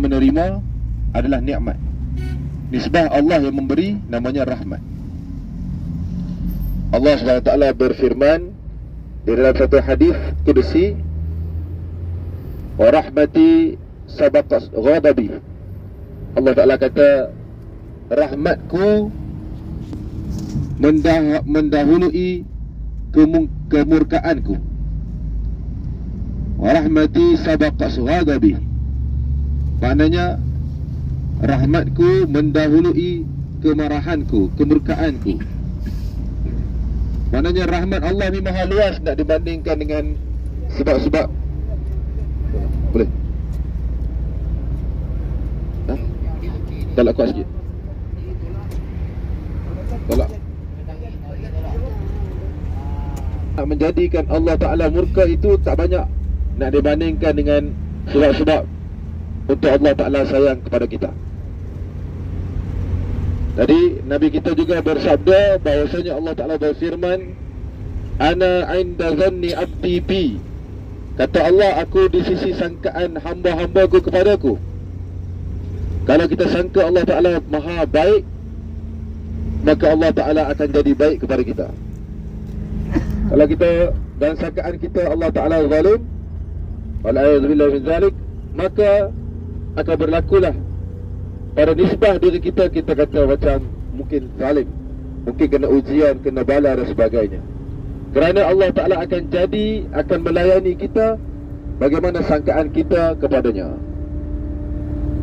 menerima adalah nikmat. Nisbah Allah yang memberi namanya rahmat. Allah SWT berfirman di dalam satu hadis qudsi, wa rahmati sabaqat ghadabi. Allah Ta'ala kata, rahmatku mendahului kemurkaanku. Wa rahmati sabaqat ghadabi, maknanya rahmatku mendahului kemarahanku, kemurkaanku. Maknanya rahmat Allah ni maha luas, nak dibandingkan dengan sebab-sebab. Boleh? Tolak kuat sikit. Tolak. Nak menjadikan Allah Ta'ala murka itu tak banyak, nak dibandingkan dengan sebab-sebab untuk Allah Ta'ala sayang kepada kita. Jadi Nabi kita juga bersabda bahawasanya Allah Ta'ala berfirman, ana inda zanni abdi bi. Kata Allah, aku di sisi sangkaan hamba-hambaku kepadaku. Kalau kita sangka Allah Ta'ala maha baik, maka Allah Ta'ala akan jadi baik kepada kita. Kalau kita dan sangkaan kita Allah Ta'ala zalim, wal'ayyadzubillah min zalik, maka akan berlakulah pada nisbah diri kita, kita kata macam mungkin zalim, mungkin kena ujian, kena bala dan sebagainya. Kerana Allah Ta'ala akan melayani kita bagaimana sangkaan kita kepadanya.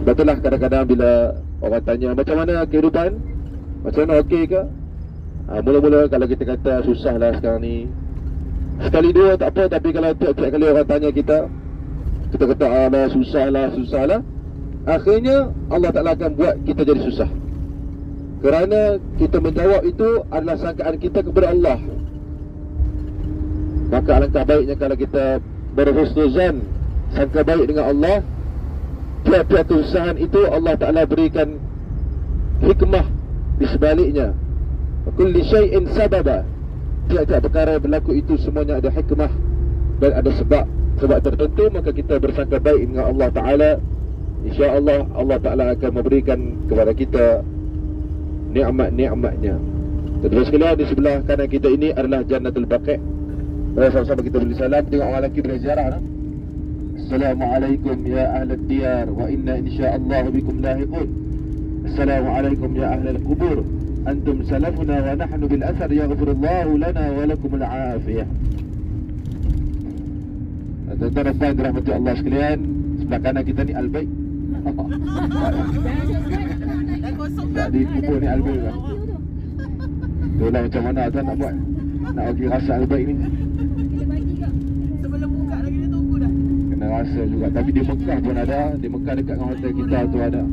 Betullah kadang-kadang bila orang tanya macam mana kehidupan, macam mana, okey ke? Mula-mula kalau kita kata susah lah sekarang ni, sekali dua tak apa. Tapi kalau tiap-tiap kali orang tanya kita kata susah lah, akhirnya Allah Ta'ala akan buat kita jadi susah. Kerana kita menjawab itu adalah sangkaan kita kepada Allah. Maka alangkah baiknya kalau kita berhusnuzan, sangka baik dengan Allah. Tiap-tiap kesusahan itu Allah Ta'ala berikan hikmah di sebaliknya. Kulli syai'in sababa. Tiap-tiap perkara yang berlaku itu semuanya ada hikmah dan ada sebab tertentu. Maka kita bersangka baik dengan Allah Ta'ala, InsyaAllah Allah Ta'ala akan memberikan kepada kita nikmat-nikmatnya. Terus sekalian, di sebelah kanan kita ini adalah Jannatul Baqi'. Sama-sama kita beri salam. Tengok orang lelaki berziarah. Assalamualaikum ya ahlal diyar, wa inna insya'Allah bikum lahiqun. Assalamualaikum ya ahlal kubur, antum salafuna wa nahnu bil athar, yaghfirullahu lana wa lakum al-afiyah. Tuan-tuan dan puan dirahmati Allah sekalian, sebelah kanan kita ni Al-Baik. Tak dikubur ni Al-Baik lah. Itulah macam mana tuan nak buat, nak bagi rasa Al-Baik ni. Sebelum buka lagi dia tunggu dah. Kena rasa juga. Tapi di Mekah pun ada. Di Mekah dekat dengan hotel kita tu ada.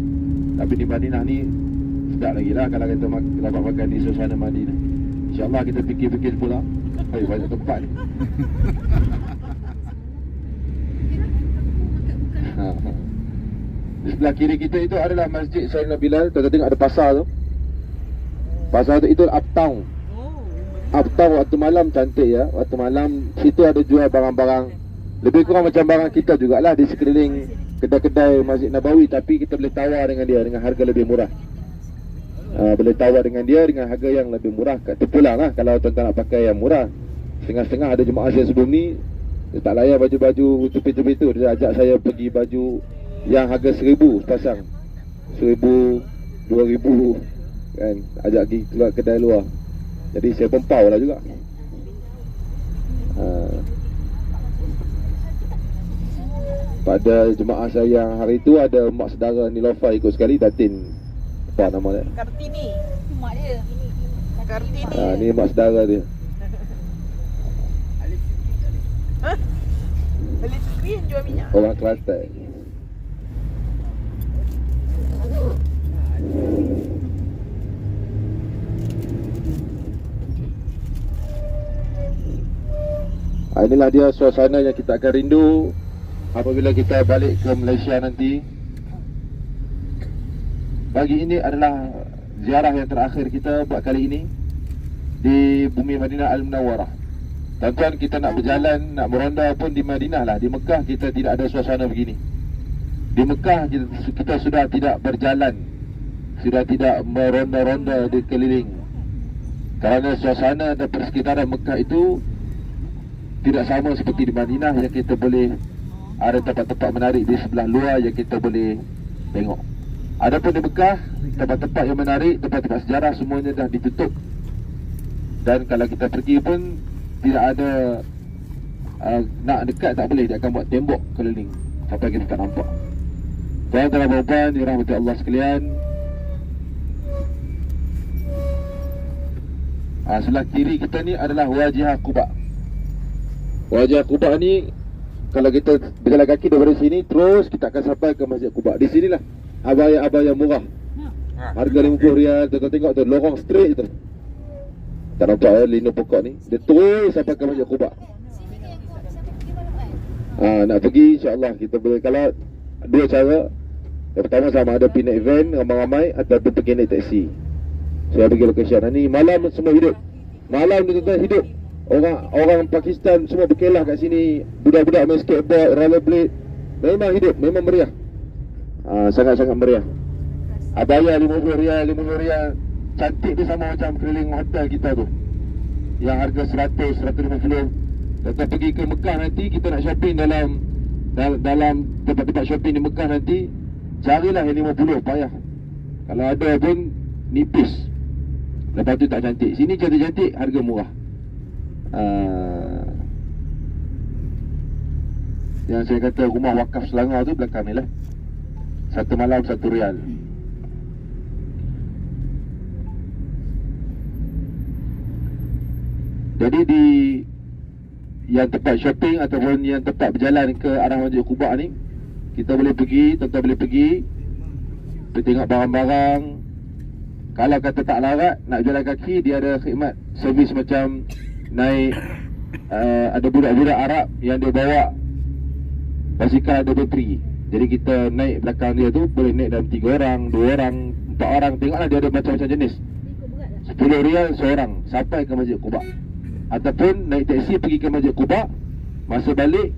Tapi di Madinah ni sedap lagi lah kalau kita dapat makan di suasana Madinah. InsyaAllah kita fikir-fikir pula. Banyak tempat ni. Di sebelah kiri kita itu adalah Masjid Sayyidina Bilal. Tuan-tuan tengok ada pasar tu. Pasar tu itu uptown. Uptown waktu malam cantik ya. Waktu malam situ ada jual barang-barang lebih kurang macam barang kita jugalah di sekeliling kedai-kedai Masjid Nabawi. Tapi kita boleh tawar dengan dia dengan harga lebih murah. Boleh tawar dengan dia dengan harga yang lebih murah. Terpulang lah kalau tuan-tuan nak pakai yang murah. Setengah-setengah ada jemaah saya sebelum ni, dia tak layan baju-baju tupi-tupi tu. Dia ajak saya pergi baju yang harga 1,000 pasang, 1,000, 2,000 kan. Ajak pergi keluar kedai luar. Jadi saya pempau lah juga. Pada jemaah saya yang hari tu ada mak saudara Nilofa ikut sekali, Datin. Apa nama dia? Kartini. Mak dia. Kartini. Ni mak saudara dia. Hah? Alif Fikri yang jual minyak. Orang Kelantan. Inilah dia suasana yang kita akan rindu apabila kita balik ke Malaysia nanti. Pagi ini adalah ziarah yang terakhir kita buat kali ini di bumi Madinah Al-Munawwarah. Tuan-tuan, kita nak berjalan, nak meronda pun di Madinah lah. Di Mekah kita tidak ada suasana begini. Di Mekah kita sudah tidak berjalan, sudah tidak meronda-ronda di keliling, kerana suasana dan persekitaran Mekah itu tidak sama seperti di Madinah yang kita boleh ada tempat-tempat menarik di sebelah luar yang kita boleh tengok. Adapun di Mekah, tempat-tempat yang menarik, tempat-tempat sejarah semuanya dah ditutup. Dan kalau kita pergi pun tidak ada nak dekat tak boleh, dia akan buat tembok keliling sampai kita tak nampak. Tuan-tuan dan puan-puan dirahmati Allah sekalian, sebelah kiri kita ni adalah Wajah Quba. Wajah Quba ni, kalau kita berjalan kaki daripada sini, terus kita akan sampai ke Masjid Quba. Di sinilah abaya-abaya murah, harga RM50. Tuan tengok tu, lorong straight tu. Tak nampak lindung pokok ni. Dia terus sampai ke Masjid Quba. Nak pergi insya-Allah kita boleh. Kalau dua cara. Yang pertama sama ada pergi naik van ramai-ramai ataupun pergi naik taksi. Saya pergi lokasi ni malam semua hidup. Malam ni tuan hidup. Orang Pakistan semua berkelah kat sini. Budak-budak main skateboard, rollerblade. Memang hidup, memang meriah. Sangat-sangat meriah. Abaya RM50. Cantik dia sama macam keliling hotel kita tu, yang harga 100, 150. Kita pergi ke Mekah nanti, kita nak shopping dalam tempat-tempat shopping di Mekah nanti, carilah yang 50, payah. Kalau ada pun nipis. Lepas tu tak cantik. Sini cantik-cantik, harga murah. Yang saya kata rumah wakaf Selangor tu belakang ni lah. Satu malam RM1. Jadi di yang tempat shopping ataupun yang tempat berjalan ke arah Masjid Quba ni, kita boleh pergi, tuan-tuan boleh pergi tengok barang-barang. Kalau kata tak larat nak jalan kaki, dia ada khidmat servis macam naik ada budak-budak Arab yang dia bawa basikal ada bateri. Jadi kita naik belakang dia tu, boleh naik dalam 3 orang, 2 orang, 4 orang. Tengoklah dia ada macam-macam jenis. RM10 seorang sampai ke Masjid Quba. Ataupun naik taksi pergi ke Masjid Quba, masa balik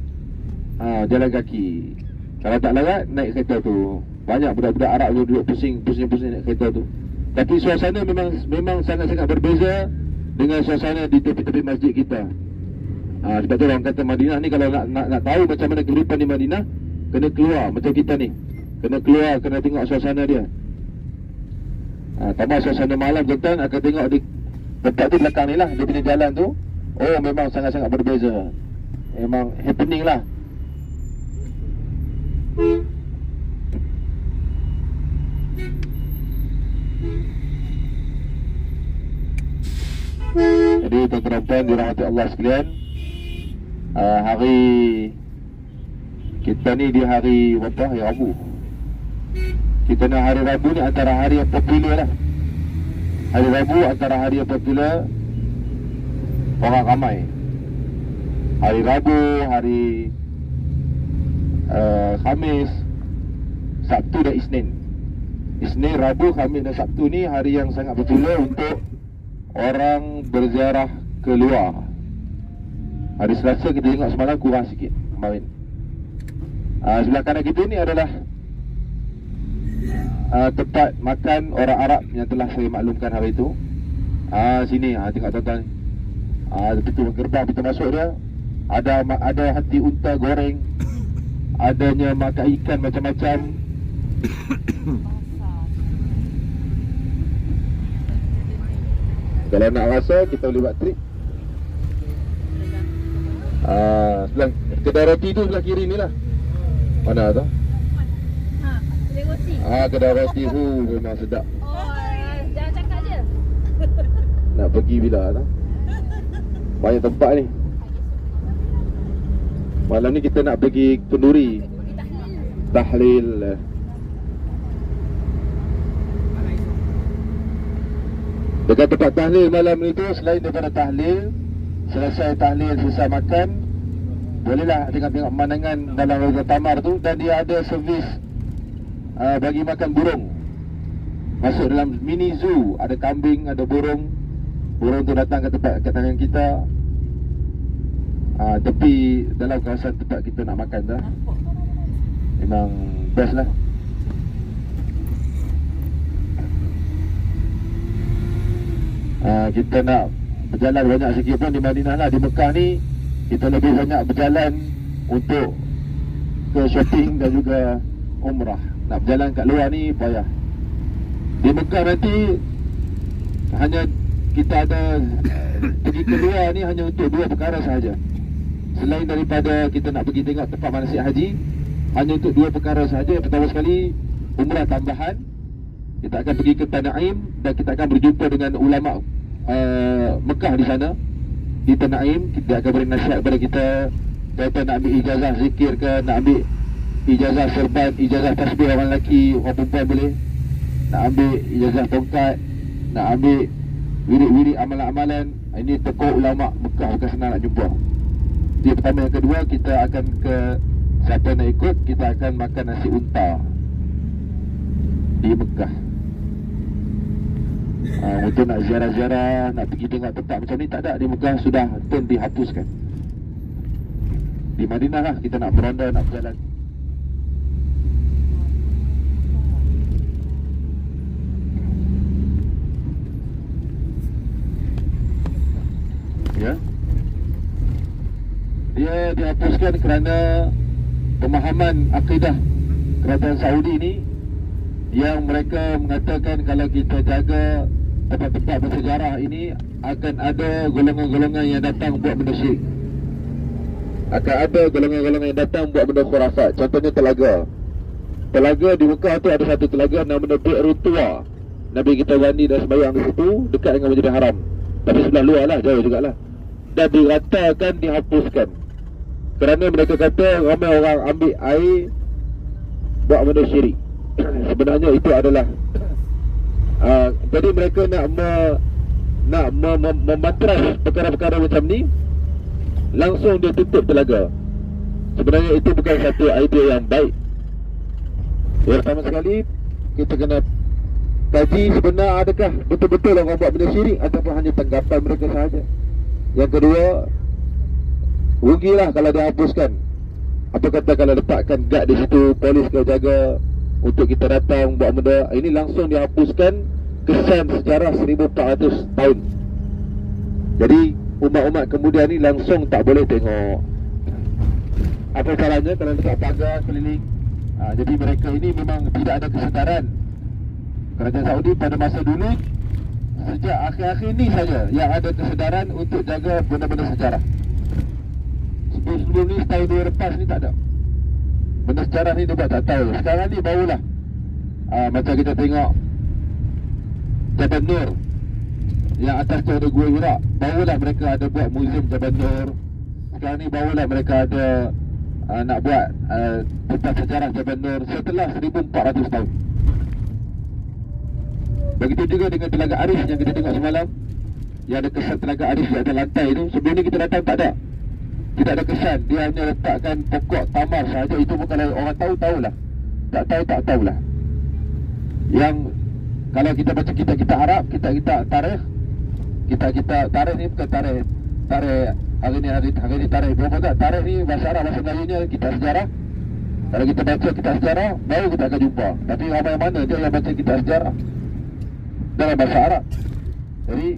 jalan kaki. Kalau tak larat naik kereta tu. Banyak budak-budak Arab tu duduk pusing naik kereta tu. Tapi suasana memang sangat-sangat berbeza dengan suasana di tepi-tepi masjid kita. Sebab tu orang kata Madinah ni, kalau nak tahu macam mana kehidupan di Madinah, kena keluar macam kita ni. Kena keluar, kena tengok suasana dia. Tambah suasana malam, tuan akan tengok di tempat tu belakang ni lah, dia punya jalan tu. Oh, memang sangat-sangat berbeza. Memang happening lah. Jadi tuan-tuan dan puan dirahmati Allah sekalian, hari kita ni di hari apa? Hari Rabu. Kita nak hari Rabu ni antara hari yang popular lah. Hari Rabu antara hari yang popular, orang ramai. Hari Rabu, hari Khamis, Sabtu dan Isnin. Isnin, Rabu, Khamis dan Sabtu ni hari yang sangat popular untuk orang berziarah keluar. Hari Selasa kita tengok semalam kurang sikit kemarin. Sebelah kanan kita ni adalah tempat makan orang Arab yang telah saya maklumkan hari itu. Sini, tengok tuan-tuan. Pintu gerbang, pintu masuk dia ada hati unta goreng, adanya makan ikan macam-macam. Kalau nak rasa, kita boleh buat trip. Sebelah kedai roti tu sebelah kiri ni lah. Mana tu? Kedai roti. Kedai roti tu memang sedap. Jangan cakap je. Nak pergi bila tu? Banyak tempat ni. Malam ni kita nak pergi kenduri. Tahlil. Dekat tempat tahlil malam ni tu, selain daripada tahlil, selesai tahlil, selesai makan, bolehlah tengok-tengok pemandangan dalam Raja Tamar tu. Dan dia ada servis bagi makan burung. Masuk dalam mini zoo, ada kambing, ada burung. Burung tu datang ke tempat kat tangan kita, tepi dalam kawasan tempat kita nak makan tu. Memang best lah. Kita nak berjalan banyak sikit pun di Madinah lah. Di Mekah ni kita lebih banyak berjalan untuk ke shopping dan juga umrah. Nak berjalan kat luar ni payah. Di Mekah nanti hanya kita ada pergi keluar ni hanya untuk dua perkara sahaja. Selain daripada kita nak pergi tengok tempat manasik haji, hanya untuk dua perkara sahaja. Yang pertama sekali, umrah tambahan. Kita akan pergi ke Tanaim dan kita akan berjumpa dengan ulama Mekah di sana, di Tanaim. Kita akan beri nasihat kepada kita, kata nak ambil ijazah zikir ke, nak ambil ijazah serban, ijazah tasbih orang lelaki, orang perempuan boleh. Nak ambil ijazah tongkat, nak ambil wirid-wirid amalan-amalan. Ini tokoh ulama Mekah, bukan senang nak jumpa. Yang pertama. Yang kedua, kita akan ke, siapa nak ikut, kita akan makan nasi unta di Mekah. Untuk nak ziarah-ziarah, nak pergi tengok tempat macam ni, tak ada. Di Mekah sudah pun dihapuskan. Di Madinah lah kita nak beronda, nak berjalan. Ya, dia dihapuskan kerana pemahaman akidah kerajaan Saudi ni, yang mereka mengatakan kalau kita jaga tempat-tempat bersejarah ini, akan ada golongan-golongan yang datang buat benda syirik. Akan ada golongan-golongan yang datang buat benda khurafat. Contohnya telaga. Telaga di Mekah tu ada satu telaga nama Bi'ru Tuwa. Nabi kita mandi dan sembahyang di situ dekat dengan Masjidil Haram. Tapi sebelah luar lah, jauh jugalah. Dan diratakan, dihapuskan kerana mereka kata ramai orang ambil air buat benda syirik. Sebenarnya itu adalah jadi mereka nak mematras perkara-perkara macam ni, langsung dia tutup telaga. Sebenarnya itu bukan satu idea yang baik. Yang pertama sekali, kita kena kaji sebenar adakah betul-betul orang buat benda syirik ataupun hanya tanggapan mereka sahaja. Yang kedua, rugilah kalau dia hapuskan. Apa kata kalau letakkan guard di situ, polis kau jaga untuk kita datang buat benda. Ini langsung dihapuskan kesan sejarah 1400 tahun. Jadi umat-umat kemudian ni langsung tak boleh tengok. Apa salahnya kalau letak pagar keliling? Jadi mereka ini memang tidak ada kesedaran. Kerajaan Saudi pada masa dulu, sejak akhir-akhir ni saja yang ada kesedaran untuk jaga benda-benda sejarah. Sebelum ni, setahun dua lepas ni tak ada. Benda sejarah ni dia buat tak tahu. Sekarang ni barulah macam kita tengok Jabal Nur, yang atas tu ada Gua Hira. Barulah mereka ada buat muzium Jabal Nur. Sekarang ni barulah mereka ada nak buat tempat sejarah Jabal Nur setelah 1400 tahun. Begitu juga dengan Telaga Arif yang kita tengok semalam, yang ada kesan Telaga Arif di atas lantai tu. Sebelum ni kita datang tak ada. Tidak ada kesan. Dia hanya letakkan pokok tamar sahaja. Itu pun kalau orang tahu, tahulah. Tak tahu, tak tahulah. Yang kalau kita baca kitab-kitab Arab, kitab-kitab tarikh, kitab-kitab tarikh ni bukan tarikh hari ni tarikh berapa tak? Tarikh ni bahasa Arab, bahasa Melayunya kitab sejarah. Kalau kita baca kitab sejarah, baru kita akan jumpa. Tapi ramai mana dia yang baca kitab sejarah dalam bahasa Arab. Jadi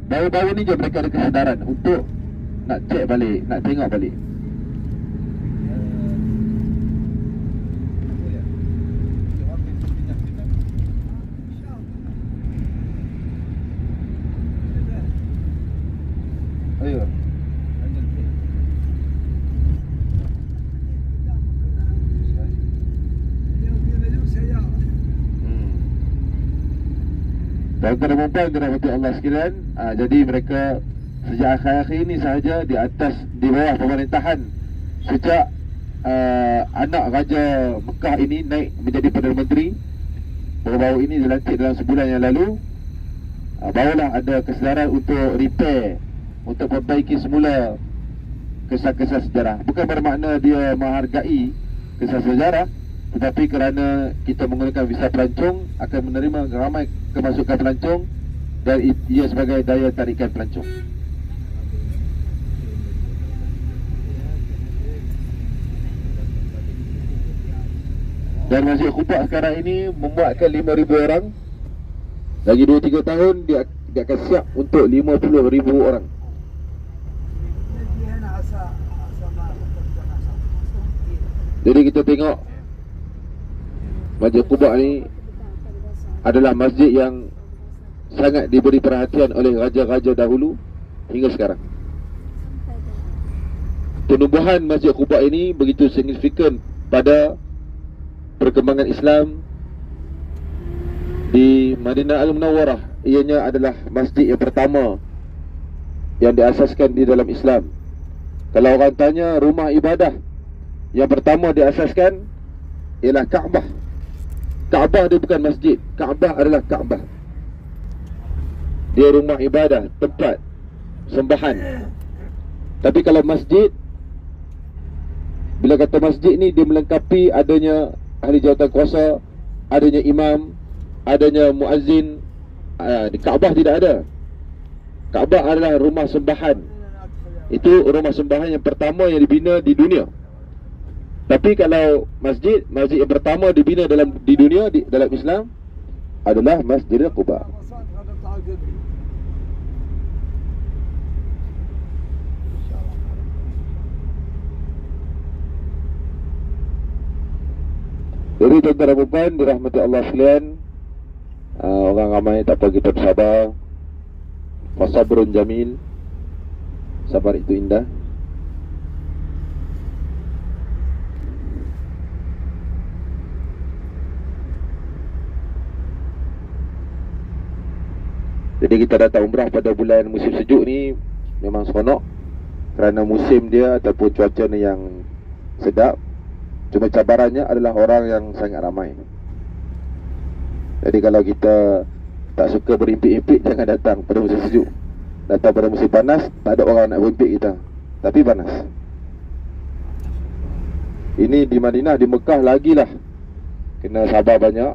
baru-baru ni je mereka ada kesedaran untuk nak cek balik, nak tengok balik. Ayo. Tuan-tuan dan puan-puan dirahmati Allah sekalian, jadi mereka sejak akhir-akhir ini sahaja di bawah pemerintahan, sejak anak Raja Mekah ini naik menjadi Perdana Menteri, baru-baru ini dilantik dalam sebulan yang lalu, barulah ada kesedaran untuk repair, untuk perbaiki semula kisah-kisah sejarah. Bukan bermakna dia menghargai kisah sejarah, tetapi kerana kita menggunakan visa pelancong, akan menerima ramai kemasukan pelancong, dan ia sebagai daya tarikan pelancong. Dan Masjid Quba sekarang ini memuatkan 5,000 orang. Lagi 2-3 tahun dia akan siap untuk 50,000 orang. Jadi kita tengok Masjid Quba ni adalah masjid yang sangat diberi perhatian oleh raja-raja dahulu hingga sekarang. Penubuhan Masjid Quba ini begitu signifikan pada perkembangan Islam di Madinah Al-Munawwarah. Ianya adalah masjid yang pertama yang diasaskan di dalam Islam. Kalau orang tanya rumah ibadah yang pertama diasaskan ialah Kaabah. Kaabah dia bukan masjid. Kaabah adalah Kaabah. Dia rumah ibadah, tempat sembahan. Tapi kalau masjid, bila kata masjid ni dia melengkapi adanya ahli jawatan kuasa, adanya imam, adanya muazzin. Di Kaabah tidak ada. Kaabah adalah rumah sembahan. Itu rumah sembahan yang pertama yang dibina di dunia. Tapi kalau masjid yang pertama dibina di dunia dalam Islam adalah Masjid Quba. Jadi tuan-tuan dan puan dirahmati Allah sekalian, orang ramai tak apa, kita bersabar. Fasabrun jamil. Sabar itu indah. Jadi kita datang umrah pada bulan musim sejuk ni memang seronok kerana musim dia ataupun cuaca ni yang sedap. Cuma cabarannya adalah orang yang sangat ramai. Jadi kalau kita tak suka berimpit-impit, jangan datang pada musim sejuk. Datang pada musim panas, tak ada orang nak berimpit kita. Tapi panas. Ini di Madinah, di Mekah lagilah kena sabar banyak.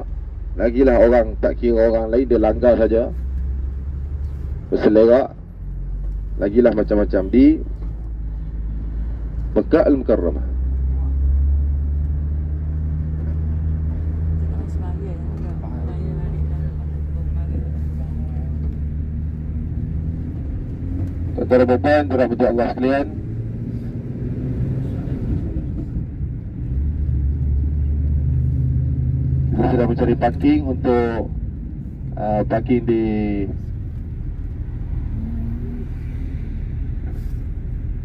Lagilah orang tak kira orang lain, dia langgar saja, berselerak. Lagilah macam-macam di Mekah Al-Mukarramah. Tuan-tuan dan puan dirahmati Allah sekalian, kita sedang mencari parking untuk parking di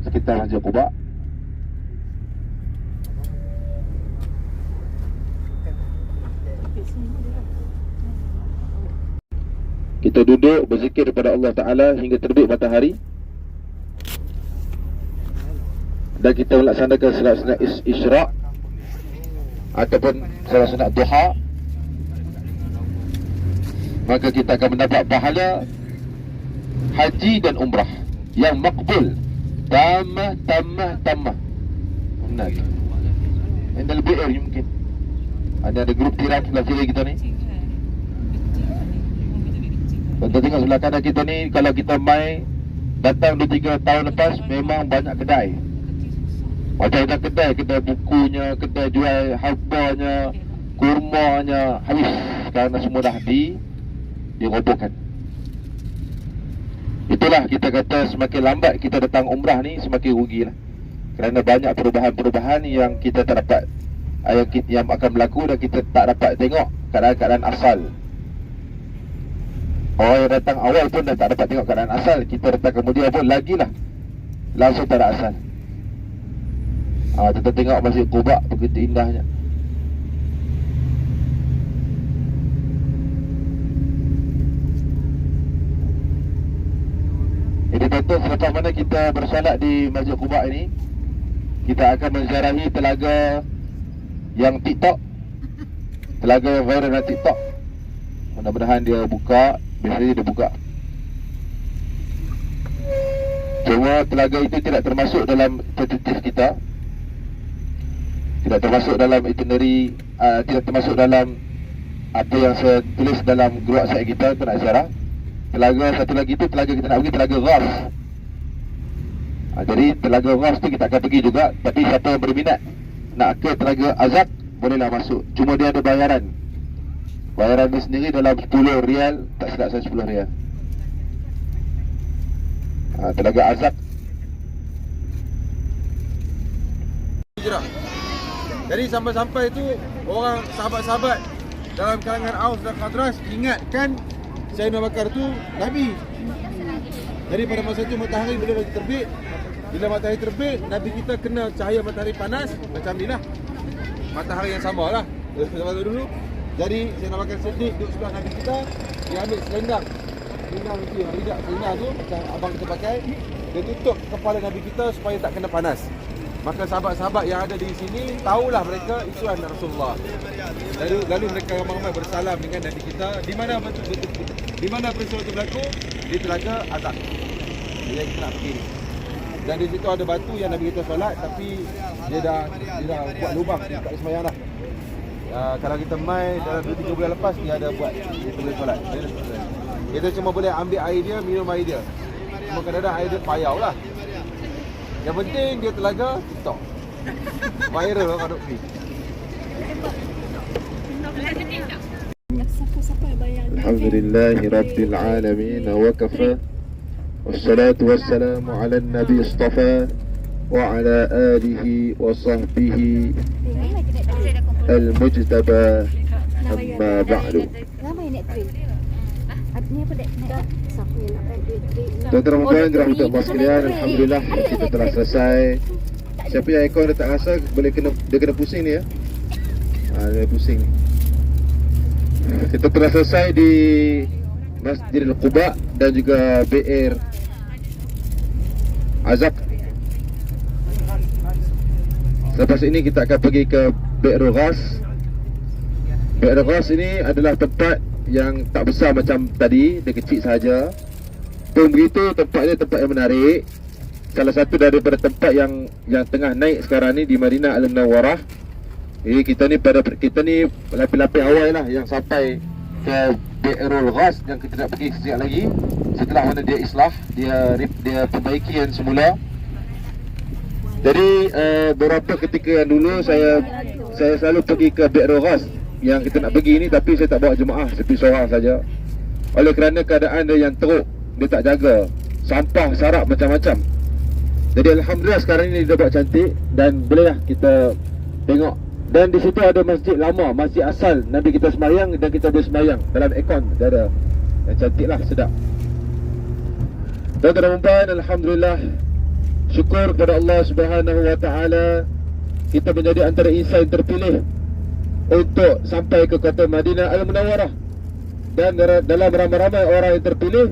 sekitar Masjid Quba. Kita duduk berzikir kepada Allah Ta'ala hingga terbit matahari. Dan kita melaksanakan salat sunat Isyraq ataupun salat sunat duha, maka kita akan mendapat pahala haji dan umrah yang makbul. Tamah. Benar ke? Yang dah lebih air mungkin. Ada grup tiram sebelah kiri kita ni. Tuan-tuan tengok sebelah kanan kita ni, kalau kita mai datang 2-3 tahun lepas, memang banyak kedai. Macam kedai bukunya, kedai jual habbanya, kurmanya, habis kerana semua dah dirobohkan. Itulah kita kata semakin lambat kita datang umrah ni, semakin rugilah. Kerana banyak perubahan-perubahan yang kita tak dapat, yang akan berlaku dan kita tak dapat tengok keadaan asal. Orang yang datang awal pun dah tak dapat tengok keadaan asal. Kita datang kemudian pun lagilah langsung tak ada asal. Kita tengok Masjid Quba begitu indahnya. Jadi tuan-tuan, selepas mana kita bersolat di Masjid Quba ini, kita akan menziarahi telaga yang TikTok, telaga yang viral dalam TikTok. Mudah-mudahan dia buka. Biasanya dia buka. Cuma telaga itu tidak termasuk dalam tentatif kita, tidak termasuk dalam itinerary, tidak termasuk dalam apa yang saya tulis dalam grup WhatsApp kita untuk nak ziarah. Telaga satu lagi tu, telaga kita nak pergi, telaga Ghas. Jadi telaga Ghas tu kita akan pergi juga. Tapi siapa yang berminat nak ke telaga Azab, bolehlah masuk. Cuma dia ada bayaran. Bayaran ni sendiri dalam 10 rial, tak silap saya 10 rial. Telaga Azak. Jadi sampai-sampai tu orang sahabat-sahabat dalam kalangan Aus dan Khazraj ingatkan Sayyidina Abu Bakar tu Nabi. Jadi pada masa itu matahari belum lagi terbit. Bila matahari terbit, Nabi kita kena cahaya matahari panas macam ni lah. Matahari yang sama lah dulu. Jadi Sayyidina Abu Bakar Siddiq duduk sebelah Nabi kita. Dia ambil selendang. Selendang tu yang ridak selendang tu macam abang kita pakai. Dia tutup kepala Nabi kita supaya tak kena panas. Maka sahabat-sahabat yang ada di sini tahulah mereka itu adalah Rasulullah. Lalu mereka ramai-ramai bersalam dengan Nabi kita. Di mana peristiwa itu berlaku? Di Telaga Azak. Yang kita nak pergi ni. Dan di situ ada batu yang Nabi kita solat, tapi dia dah buat lubang dekat sembahyang dah. Kalau kita mai dalam 2-3 bulan lepas, dia ada buat, dia boleh solat. Kita cuma boleh ambil air dia, minum air dia. Cuma kadang-kadang air dia payau lah. Yang penting dia Telaga TikTok. Viral lah kat pergi. Alhamdulillahi Rabbil Alamin wa kafa. Wassalatu wassalamu ala Nabi Mustafa wa ala alihi wa sahbihi al-mujtaba amma ba'du. Tuan-tuan dan puan, dirahmati Allah sekalian, alhamdulillah kita telah selesai. Siapa yang aircon dia tak rasa boleh dia kena pusing ni ya. Dia pusing ni. Kita telah selesai di Masjidil Quba dan juga Bi'r Azak. Selepas ini kita akan pergi ke Bi'r Ghas. Bi'r Ghas ini adalah tempat yang tak besar macam tadi, dia kecil saja. Pun begitu tempatnya tempat yang menarik. Salah satu daripada tempat yang tengah naik sekarang ni di Madinah Al-Munawwarah. Kita ni lapis-lapis awal lah yang sampai ke Bi'rul Ghas yang kita nak pergi sekejap lagi. Setelah mana dia islah, dia perbaiki yang semula. Jadi beberapa ketika yang dulu saya selalu pergi ke Bi'rul Ghas yang kita nak pergi ni, tapi saya tak bawa jemaah, saya pergi seorang saja. Oleh kerana keadaan dia yang teruk, dia tak jaga, sampah sarap macam-macam. Jadi alhamdulillah sekarang ni dia buat cantik dan bolehlah kita tengok. Dan di situ ada masjid lama, masjid asal Nabi kita sembahyang, dan kita boleh sembahyang dalam aircon. Dia ada yang cantik lah, sedap. Tuan-tuan dan puan, alhamdulillah, syukur kepada Allah Subhanahu wa taala, kita menjadi antara insan terpilih untuk sampai ke kota Madinah Al-Munawwarah. Dan dalam ramai-ramai orang yang terpilih,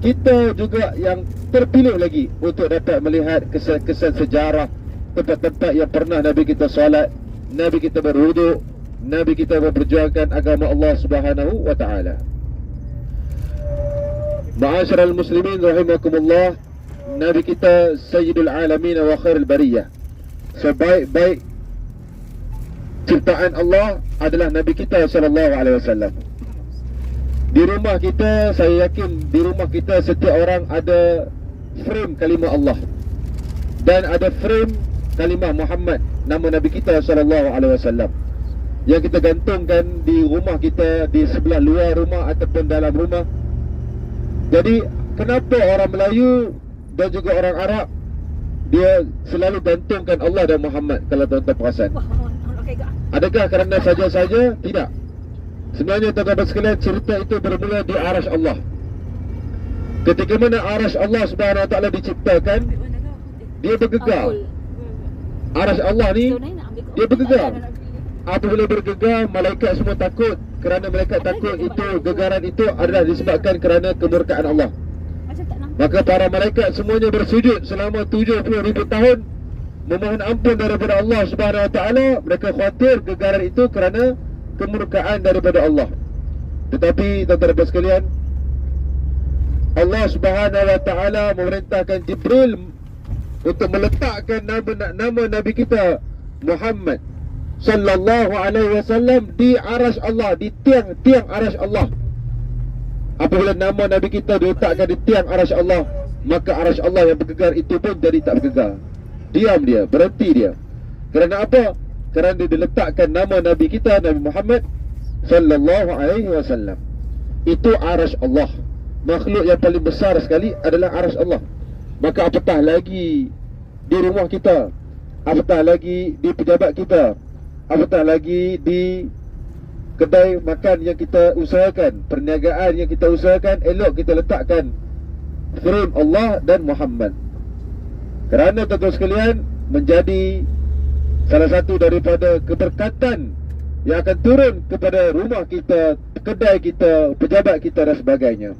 kita juga yang terpilih lagi untuk dapat melihat kesan-kesan sejarah tempat-tempat yang pernah Nabi kita solat, Nabi kita berwuduk, Nabi kita memperjuangkan agama Allah Subhanahu wa taala. Ma'asyiral muslimin rahimakumullah, Nabi kita Sayyidul Alamin wa Khairul Bariyah, sebaik-baik ciptaan Allah adalah Nabi kita sallallahu alaihi wasallam. Di rumah kita, saya yakin di rumah kita setiap orang ada frame kalimah Allah dan ada frame kalimah Muhammad, nama Nabi kita sallallahu alaihi wasallam, yang kita gantungkan di rumah kita, di sebelah luar rumah ataupun dalam rumah. Jadi kenapa orang Melayu dan juga orang Arab dia selalu gantungkan Allah dan Muhammad? Kalau tuan-tuan perasan, adakah kerana saja-saja? Tidak. Sebenarnya tuan-tuan sekalian, cerita itu bermula di Arash Allah. Ketika mana Arash Allah Subhanahu wa taala diciptakan, dia bergegar. Arash Allah ni dia bergegar. Apabila bergegar, malaikat semua takut. Kerana malaikat takut itu, gegaran itu adalah disebabkan kerana kemurkaan Allah. Maka para malaikat semuanya bersujud selama 70,000 tahun memohon ampun daripada Allah Subhanahu wa taala. Mereka khawatir gegaran itu kerana kemurkaan daripada Allah. Tetapi tuan-tuan sekalian, Allah Subhanahu wa taala memerintahkan Jibril untuk meletakkan nama Nabi kita Muhammad sallallahu alaihi wasallam di Arash Allah, di tiang Arash Allah. Apabila nama Nabi kita diletakkan di tiang Arash Allah, maka Arash Allah yang bergegar itu pun jadi tak bergegar. Diam dia, berhenti dia. Kerana apa? kerana diletakkan nama Nabi kita, Nabi Muhammad sallallahu alaihi wasallam. Itu arasy Allah. Makhluk yang paling besar sekali adalah arasy Allah. Maka apatah lagi di rumah kita, apatah lagi di pejabat kita, apatah lagi di kedai makan yang kita usahakan, perniagaan yang kita usahakan, elok kita letakkan firman Allah dan Muhammad. Kerana tuan-tuan sekalian, menjadi salah satu daripada keberkatan yang akan turun kepada rumah kita, kedai kita, pejabat kita dan sebagainya.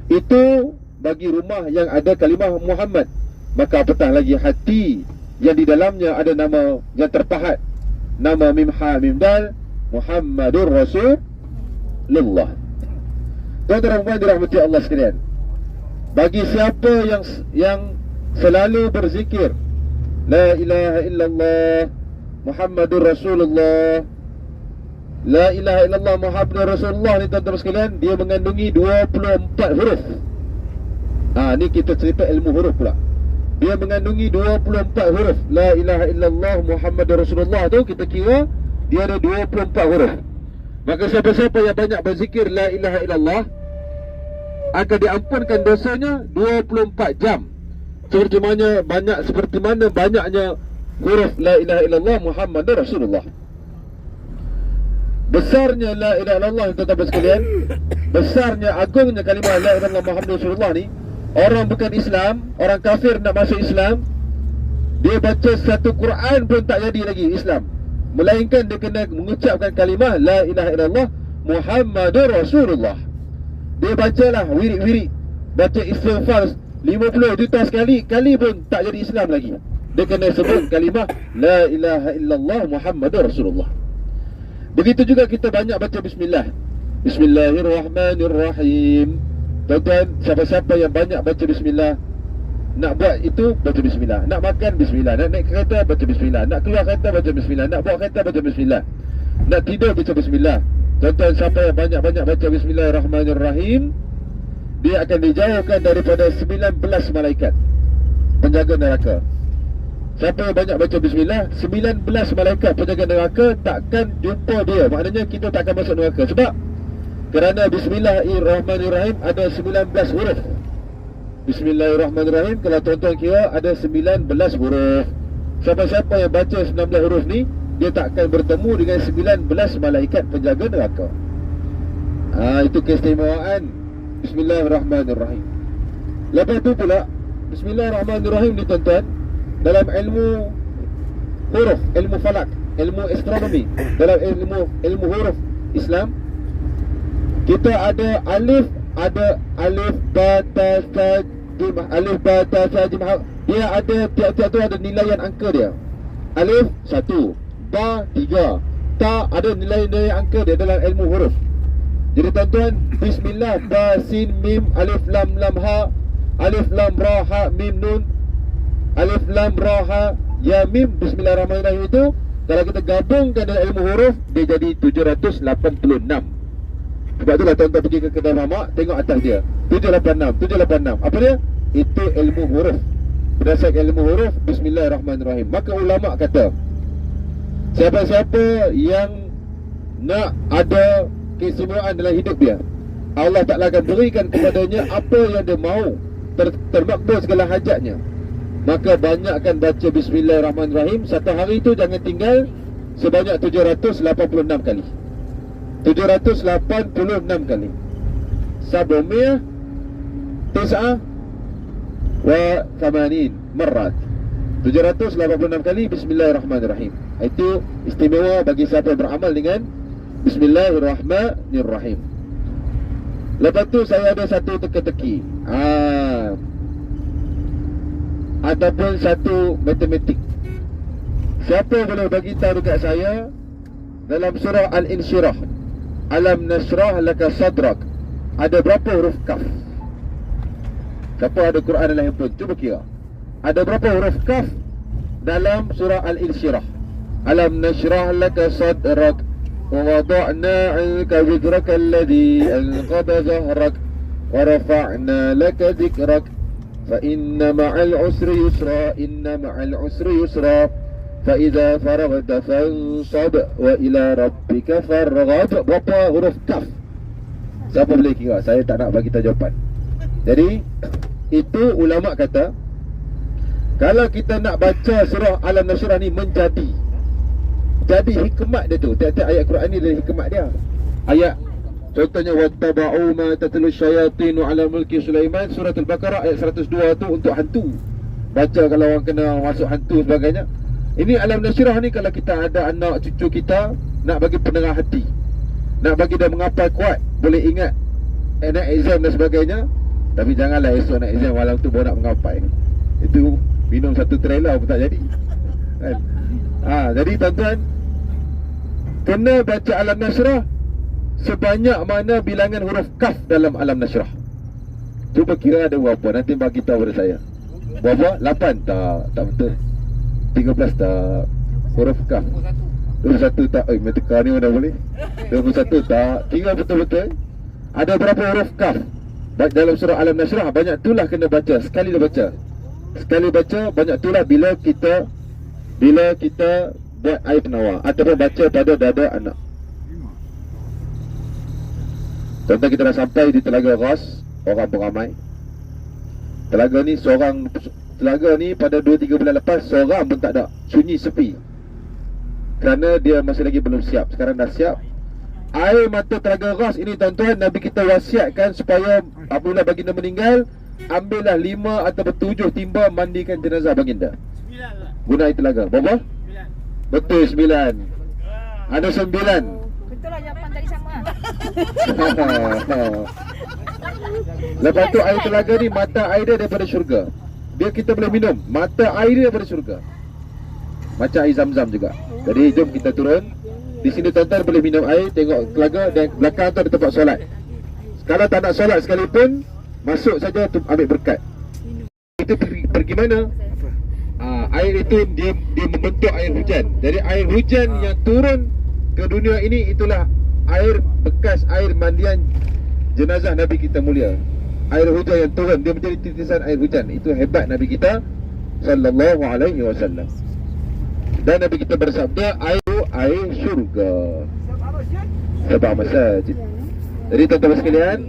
Itu bagi rumah yang ada kalimah Muhammad. Maka apatah lagi hati yang di dalamnya ada nama yang terpahat, nama mim ha mim dal, Muhammadur Rasulullah. Tuan-tuan dan puan dirahmati Allah sekalian, bagi siapa yang selalu berzikir la ilaha illallah Muhammadur Rasulullah, la ilaha illallah Muhammadur Rasulullah ni tuan-tuan sekalian, dia mengandungi 24 huruf. Ni kita cerita ilmu huruf pula. Dia mengandungi 24 huruf. La ilaha illallah Muhammadur Rasulullah tu kita kira dia ada 24 huruf. Maka siapa-siapa yang banyak berzikir la ilaha illallah akan diampunkan dosanya 24 jam. Seperti mana banyaknya huruf la ilaha illallah Muhammadur Rasulullah. Besarnya la ilaha illallah tuan-tuan sekalian, besarnya agungnya kalimah la ilaha illallah Muhammadur Rasulullah ni, orang bukan Islam, orang kafir nak masuk Islam, dia baca satu Quran pun tak jadi lagi Islam, melainkan dia kena mengucapkan kalimah la ilaha illallah Muhammadur Rasulullah. Dia bacalah wirid-wirid, baca istighfar 50 juta sekali pun tak jadi Islam lagi. Dia kena sebut kalimah la ilaha illallah Muhammadur Rasulullah. Begitu juga kita banyak baca bismillah. Bismillahirrahmanirrahim. Tuan-tuan, siapa-siapa yang banyak baca bismillah, nak buat itu baca bismillah, nak makan bismillah, nak naik kereta baca bismillah, nak keluar kereta baca bismillah, nak bawa kereta baca bismillah, nak tidur baca bismillah. Tuan-tuan, siapa yang banyak-banyak baca bismillahirrahmanirrahim, dia akan dijauhkan daripada 19 malaikat penjaga neraka. Siapa yang banyak baca bismillah, 19 malaikat penjaga neraka takkan jumpa dia. Maknanya kita tak akan masuk neraka. Sebab kerana bismillahirrahmanirrahim ada 19 huruf. Bismillahirrahmanirrahim, kalau tuan-tuan kira ada 19 huruf. Siapa-siapa yang baca 19 huruf ni, dia tak akan bertemu dengan 19 malaikat penjaga neraka. Itu keistimewaan Bismillahirrahmanirrahim. Lepas tu pula, Bismillahirrahmanirrahim ni tuan-tuan, dalam ilmu huruf, ilmu falak, ilmu astronomi, dalam ilmu huruf Islam, kita ada alif ba ta sa jim, alif ba ta sa jim. Dia ada tiap-tiap tu ada nilaian angka dia. Alif 1, ba 3, ta ada nilai-nilai angka dia dalam ilmu huruf. Jadi tuan-tuan, bismillah, ba sin mim alif lam lam ha, alif lam ra ha mim nun, alif lam ra ha ya mim, bismillahirrahmanirrahim itu kalau kita gabungkan dengan ilmu huruf, dia jadi 786. Sebab itulah tuan-tuan pergi ke kedai mamak, tengok atas dia 786. Apa dia? Itu ilmu huruf. Berdasarkan ilmu huruf bismillahirrahmanirrahim. Maka ulama kata, siapa-siapa yang nak ada keistimewaan dalam hidup dia, Allah Ta'ala akan berikan kepadanya apa yang dia mahu, termakbul segala hajatnya. Maka banyakkan baca bismillahirrahmanirrahim. Satu hari itu jangan tinggal sebanyak 786 kali. 786 kali. Sab'umiyah Tis'ah wa thamanin Marat. 786 kali bismillahirrahmanirrahim. Itu istimewa bagi siapa yang beramal dengan bismillahirrahmanirrahim. Lepas tu saya ada satu teka-teki, ataupun satu matematik. Siapa boleh bagi tahu dekat saya, dalam surah Al-Insyirah, alam nasrah laka sadrak, ada berapa huruf kaf? Siapa ada Quran dalam handphone, cuba kira, ada berapa huruf kaf dalam surah Al-Insyirah? Alam nasrah laka sadrak wa wada'na 'anka wizraka alladhi anqadha zahrak wa rafa'na laka dhikrak fa inna ma'al usri yusra, inna ma'al usri yusra, fa idza faraghta fansab wa ila rabbika farghab. Berapa huruf kaf? Siapa boleh kira? Saya tak nak bagi tahu jawapan. Jadi itu ulama kata, kalau kita nak baca surah Alam Nashrah ni menjadi, jadi hikmat dia tu, tiap-tiap ayat Quran ni ada hikmat dia. Ayat contohnya wattaba'u ma tatlu syayatinu ala mulki Sulaiman, surah Al-Baqarah ayat 102 tu untuk hantu. Baca kalau orang kena masuk hantu sebagainya. Ini Alam Nashrah ni kalau kita ada anak cucu kita, nak bagi pendengar hati, nak bagi dia menghafal kuat, boleh ingat nak exam dan sebagainya. Tapi janganlah esok nak exam malam tu baru nak menghafal. Itu minum satu trailer pun tak jadi kan? Jadi tuan-tuan, kena baca Alam Nashrah sebanyak mana bilangan huruf kaf dalam Alam Nashrah. Cuba kira ada berapa, nanti bagi tahu pada saya. Berapa? 8? Tak betul. 13 tak. Huruf kaf 21 tak. Metekar ni mana boleh. 21 tak. Kira betul-betul. Ada berapa huruf kaf dalam surah Alam Nashrah? Banyak itulah kena baca. Sekali dah baca. Sekali baca, banyak itulah bila kita buat air penawar ataupun baca pada dada anak. Contoh kita dah sampai di Telaga Ras, orang beramai. Telaga ni pada 2-3 bulan lepas seorang pun tak ada, sunyi sepi. Kerana dia masih lagi belum siap. Sekarang dah siap. Air mata Telaga Ras ini tuan-tuan, Nabi kita wasiatkan supaya apabila baginda meninggal, ambillah 5 atau 7 timba mandikan jenazah baginda. 9 guna air telaga. Berapa? 9. Betul 9. Ada 9. Betul lah jawapan tadi sama. Lepas tu air telaga ni, mata air dia daripada syurga. Dia kita boleh minum. Mata air dia daripada syurga. Macam air Zam-Zam juga. Jadi jom kita turun. Di sini tuan-tuan boleh minum air, tengok telaga, dan belakang tu ada tempat solat. Kalau tak nak solat sekalipun, masuk saja tu ambil berkat. Itu pergi mana? Air itu dia membentuk air hujan. Jadi air hujan yang turun ke dunia ini, itulah air bekas air mandian jenazah Nabi kita mulia. Air hujan yang turun, dia menjadi titisan air hujan. Itu hebat Nabi kita sallallahu alaihi wasallam. Dan Nabi kita bersabda, air syurga. Sebab masjid. Jadi tuan-tuan sekalian,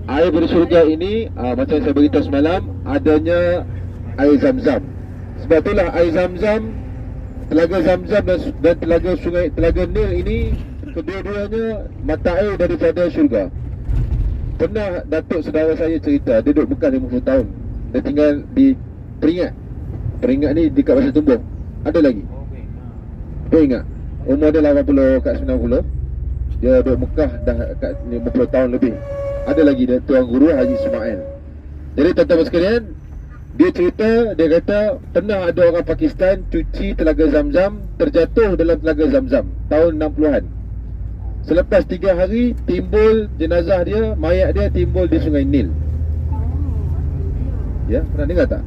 air dari syurga ini, macam saya beritahu semalam, adanya air Zam-Zam. Sebab itulah air Zam-Zam, Telaga Zam-Zam dan Telaga Nil ini, kedua-duanya mata air daripada syurga. Pernah datuk saudara saya cerita, dia duduk Mekah 50 tahun. Dia tinggal di Peringat. Peringat ni dekat Pasar Tumbuk. Ada lagi? Peringat. Umur dia 80 kat 90. Dia duduk Mekah dah kat 50 tahun lebih. Ada lagi dia Tuan Guru Haji Ismail. Jadi tuan-tuan sekalian, dia cerita, dia kata pernah ada orang Pakistan cuci Telaga Zam-Zam, terjatuh dalam Telaga Zam-Zam tahun 60-an. Selepas 3 hari, timbul jenazah dia, mayat dia timbul di Sungai Nil. Ya, pernah dengar tak?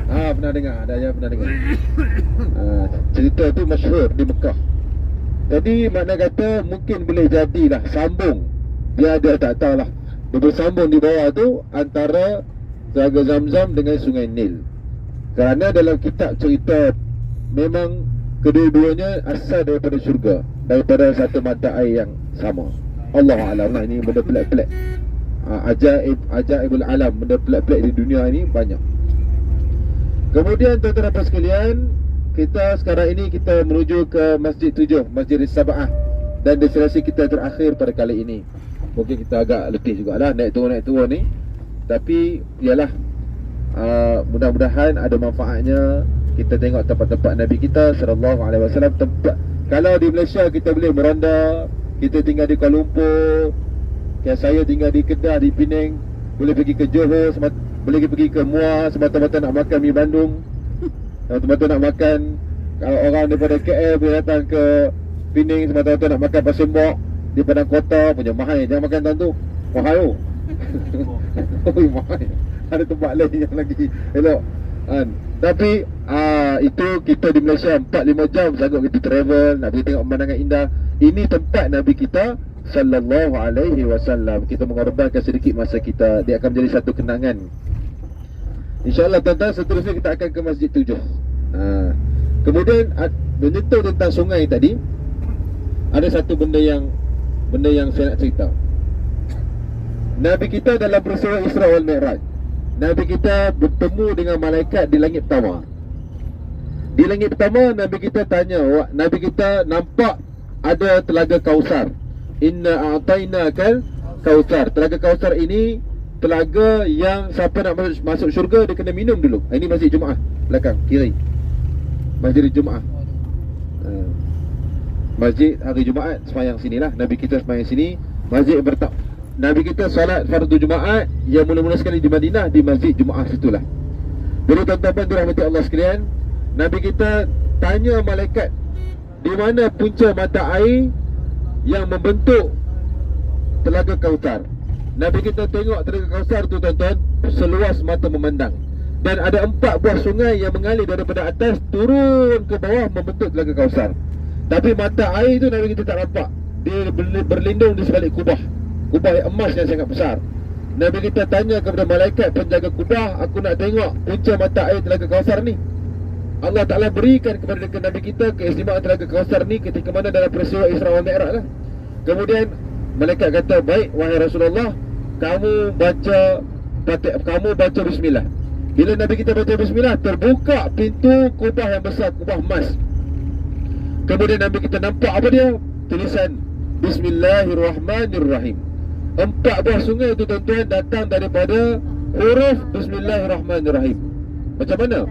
Pernah dengar, ada pernah dengar. Cerita tu masyhur di Mekah. Jadi makna kata mungkin boleh jadilah sambung. Dia ada tak tahulah. Dia bersambung di bawah tu antara Telaga Zam-Zam dengan Sungai Nil. Kerana dalam kitab cerita, memang kedua-duanya asal daripada syurga, daripada satu mata air yang sama. Allah Alam. Nah, ini benda pelik-pelik. Ajaibul alam, benda pelik-pelik di dunia ini banyak. Kemudian tuan-tuan dan sekalian, kita sekarang ini kita menuju ke Masjid 7, Masjid Sab'ah, dan destinasi kita terakhir pada kali ini. Mungkin kita agak letih jugalah naik turun ni. Tapi ialah mudah-mudahan ada manfaatnya. Kita tengok tempat-tempat Nabi kita sallallahu alaihi wasallam. Tempat, kalau di Malaysia kita boleh meronda, kita tinggal di Kuala Lumpur, saya tinggal di Kedah, di Penang, boleh pergi ke Johor, boleh pergi ke Muar semata-mata nak makan mi Bandung, semata-mata nak makan. Kalau orang daripada KL boleh datang ke Penang semata-mata nak makan pasir mbok di Padang Kota, punya mahal. Jangan makan tuan tu, mahal tu. Mahal. Ada tempat lain yang lagi elok kan. Tapi itu kita di Malaysia 4-5 jam sanggup kita travel, nak pergi tengok pemandangan indah. Ini tempat Nabi kita sallallahu alaihi wasallam. Kita mengorbankan sedikit masa kita, dia akan menjadi satu kenangan. InsyaAllah tuan-tuan, seterusnya kita akan ke Masjid 7. Kemudian menyentuh tentang sungai tadi, ada satu benda yang saya nak cerita. Nabi kita dalam peristiwa Isra wal Mi'raj, Nabi kita bertemu dengan malaikat di langit pertama. Di langit pertama, Nabi kita tanya, Nabi kita nampak ada telaga Kausar. Inna a'tainakal Kausar. Telaga Kausar ini telaga yang siapa nak masuk syurga dia kena minum dulu. Ini Masjid Jumaah belakang kiri, Masjid Jumaah. Masjid hari Jumaat sembahyang sinilah. Nabi kita sembahyang sini. Masjid Nabi kita solat fardu Jumaat yang mula-mula sekali di Madinah, di Masjid Jumaah situlah. Jadi tuan-tuan dirahmati Allah sekalian, Nabi kita tanya malaikat, di mana punca mata air yang membentuk telaga Kausar. Nabi kita tengok telaga Kausar tu tuan-tuan, seluas mata memandang. Dan ada 4 buah sungai yang mengalir daripada atas turun ke bawah membentuk telaga Kausar. Tapi mata air tu Nabi kita tak nampak. Dia berlindung di sebalik kubah yang emas yang sangat besar. Nabi kita tanya kepada malaikat penjaga kubah, aku nak tengok punca mata air telaga Kausar ni. Allah Ta'ala berikan kepada Nabi kita keistimewaan telaga Kausar ni ketika mana dalam peristiwa Isra wal Mi'raj lah. Kemudian malaikat kata, baik wahai Rasulullah, kamu baca bismillah. Bila Nabi kita baca bismillah, terbuka pintu kubah yang besar, kubah emas. Kemudian Nabi kita nampak apa dia? Tulisan Bismillahirrahmanirrahim. 4 buah sungai itu tuan-tuan datang daripada huruf Bismillahirrahmanirrahim. Macam mana?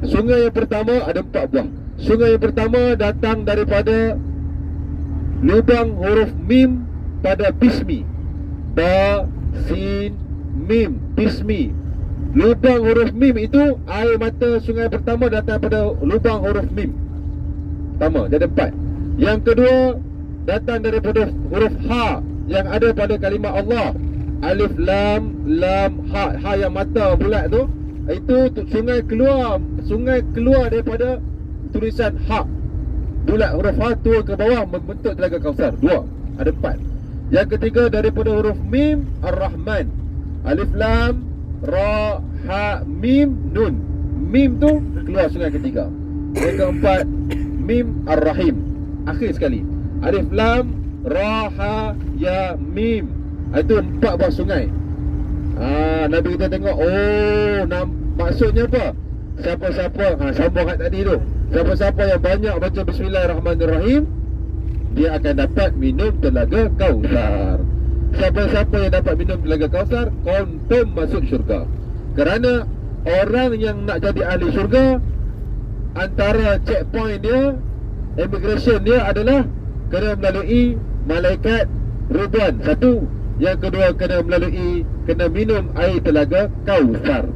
Sungai yang pertama ada 4 buah. Sungai yang pertama datang daripada lubang huruf mim pada bismi. Ba, sin, mim, bismi. Lubang huruf mim itu, air mata sungai pertama datang pada lubang huruf mim. Pertama, jadi 4. Yang kedua datang daripada huruf ha yang ada pada kalimah Allah. Alif, lam, ha. Ha yang mata bulat tu, itu sungai keluar daripada tulisan ha bulat, huruf ha turun ke bawah membentuk telaga Kausar. 2, ada 4. Yang ketiga daripada huruf mim, Ar-Rahman. Alif, lam, ra, ha, mim, nun. Mim tu keluar sungai ketiga. Yang keempat mim, Ar-Rahim. Akhir sekali, Alif, lam, ra, ha, ya, mim. Itu 4 buah sungai. Nabi kita tengok, maksudnya apa? Siapa-siapa, sambung kat tadi tu, siapa-siapa yang banyak baca Bismillahirrahmanirrahim, dia akan dapat minum telaga Kausar. Siapa-siapa yang dapat minum telaga Kausar, confirm masuk syurga. Kerana orang yang nak jadi ahli syurga, antara checkpoint dia, immigration dia adalah kena melalui malaikat Ridwan. 1. Yang kedua kena minum air telaga Kausar.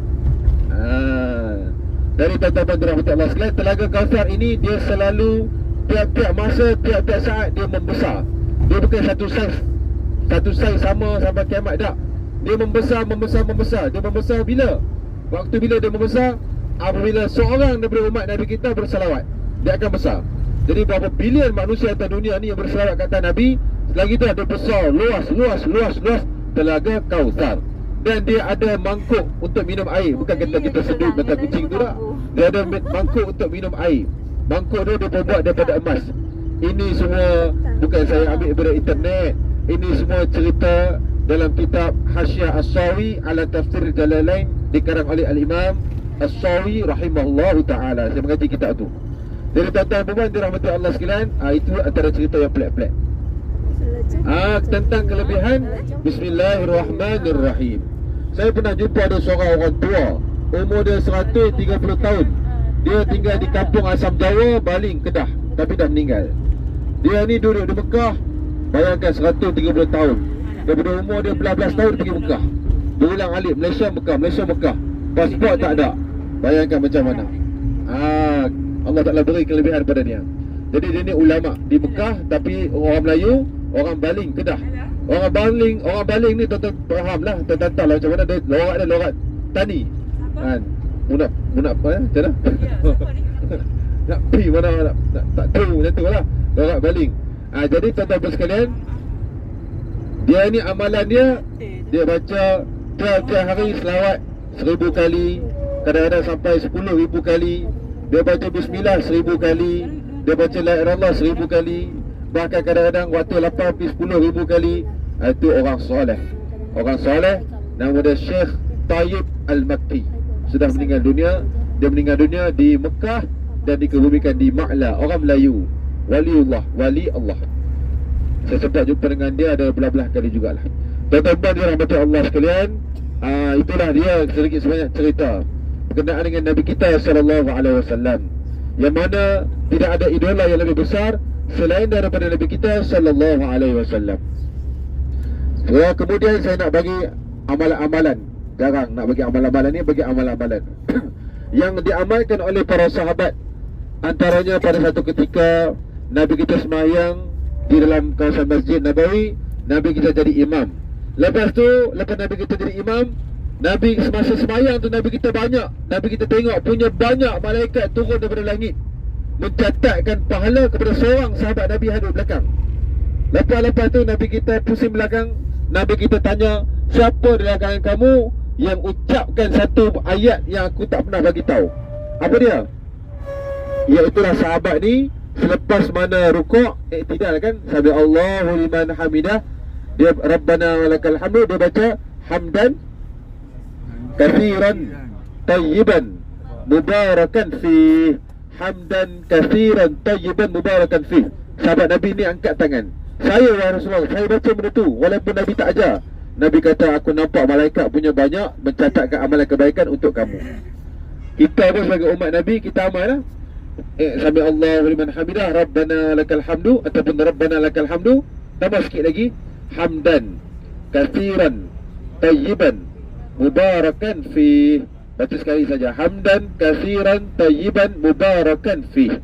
Dari tuan-tuan dirahmati Allah sekalian, telaga Kausar ini dia selalu tiap-tiap masa, tiap-tiap saat dia membesar. Dia bukan satu saiz sama sampai kiamat, tak. Dia membesar. Dia membesar bila? Waktu bila dia membesar? Apabila seorang daripada umat Nabi kita bersalawat, dia akan besar. Jadi berapa bilion manusia atas dunia ni yang bersalawat kata Nabi, selagi tu ada besar, luas telaga Kausar. Dan dia ada mangkuk untuk minum air. Bukan kata kita seduh mata kucing tu tak. Dia ada mangkuk untuk minum air. Mangkuk tu dia berbuat daripada emas. Ini semua bukan saya ambil daripada internet. Ini semua cerita dalam kitab Hasyiah As-Sawi ala Tafsir Jalalain, dikarang oleh Al-Imam As-Sawi rahimahullahu ta'ala. Saya mengaji kitab tu. Jadi tuan-tuan puan dirahmati Allah sekalian, itu antara cerita yang pelik-pelik. Tentang kelebihan Bismillahirrahmanirrahim. Saya pernah jumpa ada seorang orang tua, umur dia 130 tahun. Dia tinggal di kampung Asam Jawa, Baling, Kedah, tapi dah meninggal. Dia ni duduk di Mekah. Bayangkan 130 tahun. Daripada umur dia belas tahun pergi Mekah, berulang alik, Malaysia Mekah. Pasport tak ada. Bayangkan macam mana. Allah Ta'ala beri kelebihan pada dia. Jadi dia ni ulama di Mekah, tapi orang Melayu, orang Baling, Kedah. Orang Baling ni tuan-tuan faham lah, tuan-tuan tahu lah macam mana dia lorat tani. Munap apa ya? Macam mana? Nak pergi mana nak tak tahu macam tu lah. Lorat Baling. Jadi tuan-tuan sekalian, dia ni amalan dia baca tiap-tiap hari selawat 1000 kali, kadang-kadang sampai 10,000 kali. Dia baca bismillah 1000 kali. dia baca la ilaha illallah 1000 kali, bahkan kadang-kadang waktu lapar pergi 10,000 kali. Itu orang soleh. Orang soleh nama dia Syekh Tayyib Al-Makki. Sudah meninggal dunia. Dia meninggal dunia di Mekah dan dikebumikan di Ma'la. Orang Melayu, waliullah, wali Allah. Saya sempat jumpa dengan dia ada belah-belah kali jugalah. Tuan-tuan dan rahmati Allah sekalian, itulah dia sedikit sebanyak cerita berkenaan dengan Nabi kita sallallahu alaihi wasallam, yang mana tidak ada idola yang lebih besar selain daripada Nabi kita sallallahu alaihi wasallam. Kemudian saya nak bagi amalan-amalan. Jarang nak bagi amalan-amalan ni, bagi amalan-amalan yang diamalkan oleh para sahabat. Antaranya pada satu ketika Nabi kita sembahyang di dalam kawasan Masjid Nabawi, Nabi kita jadi imam. Lepas Nabi kita jadi imam, Nabi semasa sembahyang tu Nabi kita tengok punya banyak malaikat turun daripada langit mencatatkan pahala kepada seorang sahabat Nabi yang duduk belakang. Lepas tu Nabi kita pusing belakang, Nabi kita tanya, siapa di belakang kamu yang ucapkan satu ayat yang aku tak pernah bagi tahu? Apa dia? Iaitulah sahabat ni selepas mana rukuk, iktidal kan, sami Allahu liman hamidah, dia Rabbana walakal hamdu, dia baca hamdan kathiran tayyiban mubarakan fi. Hamdan kathiran tayyiban mubarakan fi. Sahabat Nabi ni angkat tangan, saya ya Rasulullah, saya baca benda tu walaupun Nabi tak ajar. Nabi kata, aku nampak malaikat punya banyak mencatatkan amalan kebaikan untuk kamu. Kita pun sebagai umat Nabi, kita amal lah. Sami Allahu liman hamidah, Rabbana lakal hamdu, ataupun Rabbana lakal hamdu. Tambah sikit lagi, hamdan kathiran tayyiban mubarakan fi. Baca sekali saja, hamdan kathiran tayyiban mubarakan fi.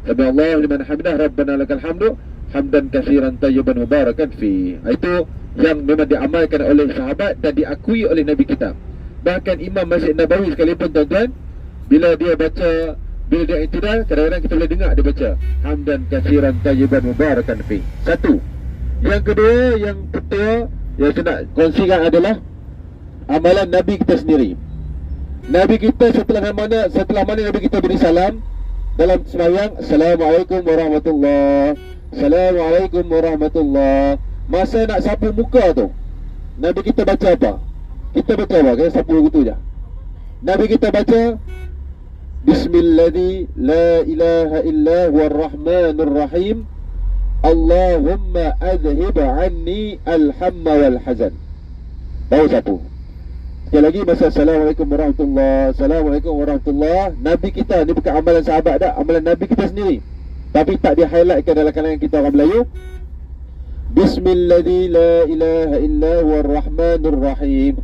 Sami Allahu liman hamidah, Rabbana lakal hamdu, hamdan kathiran tayyiban mubarakan fi. Itu yang memang diamalkan oleh sahabat dan diakui oleh Nabi kita. Bahkan Imam Masjid Nabawi sekalipun tuan-tuan, bila dia iktidal, kadang-kadang kita boleh dengar dia baca hamdan kathiran tayyiban mubarakan fi. Satu. Yang kedua, yang ketua yang saya nak kongsikan adalah amalan Nabi kita sendiri. Nabi kita setelah mana Nabi kita beri salam dalam sembahyang, Assalamualaikum warahmatullahi, Assalamualaikum warahmatullahi. Masa nak sapu muka tu, Nabi kita baca apa? Kita baca apa? Kita sapu begitu je. Nabi kita baca Bismilladzi la ilaha illa huwar rahmanur rahim, Allahumma adhhib anni al-hamma wal hazan. Baru sapu. Sekali lagi masa Assalamualaikum warahmatullahi, Assalamualaikum warahmatullahi. Nabi kita ni bukan amalan sahabat dah, amalan Nabi kita sendiri, tapi tak di-highlightkan dalam kalangan kita orang Melayu. Bismilladzi la ilaha illa huwar rahmanur rahim,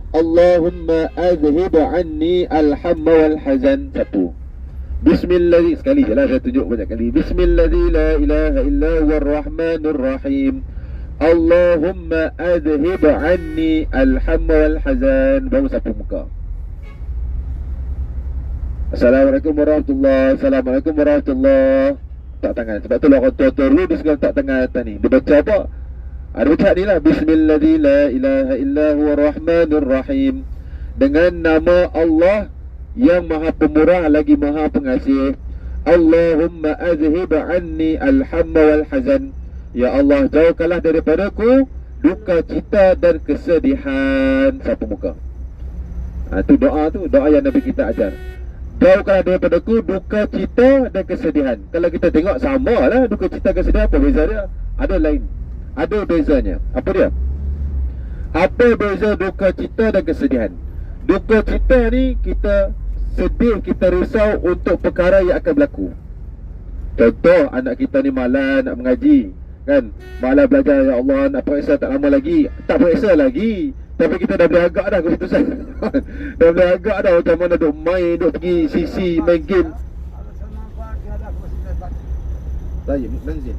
Allahumma adhhib anni al-hamma wal hazan. Satu. Bismilladzi, sekali je lah saya tunjuk banyak kali. Bismilladzi la ilaha illa huwar rahmanur rahim, Allahumma adhhib anni al-hamma wal hazan. Baru sapu muka. Assalamualaikum warahmatullahi, Assalamualaikum warahmatullahi. Tak tangan. Sebab tu lah orang tua-tua dulu dia suka tak tangan atas ni. Dia baca apa? Dia baca ni lah, Bismilladzi la ilaha illa huwar rahmanur rahim, dengan nama Allah yang maha pemurah lagi maha pengasih. Allahumma adhhib anni al-hamma wal hazan. Ya Allah, jauhkanlah daripadaku duka cita dan kesedihan. Sapu muka. Itu doa tu, doa yang Nabi kita ajar. Jauhkanlah daripadaku duka cita dan kesedihan. Kalau kita tengok sama lah, duka cita kesedihan, apa beza dia? Ada lain, ada bezanya. Apa dia? Apa beza duka cita dan kesedihan? Duka cita ni kita sedih, kita risau untuk perkara yang akan berlaku. Contoh, anak kita ni malas nak mengaji, kan? Malas belajar, ya Allah, nak periksa tak lama lagi. Tak periksa lagi, tapi kita dah boleh agak dah keputusan. Dah boleh agak dah macam mana duk main, duk pergi CC, main game. Saya منزل.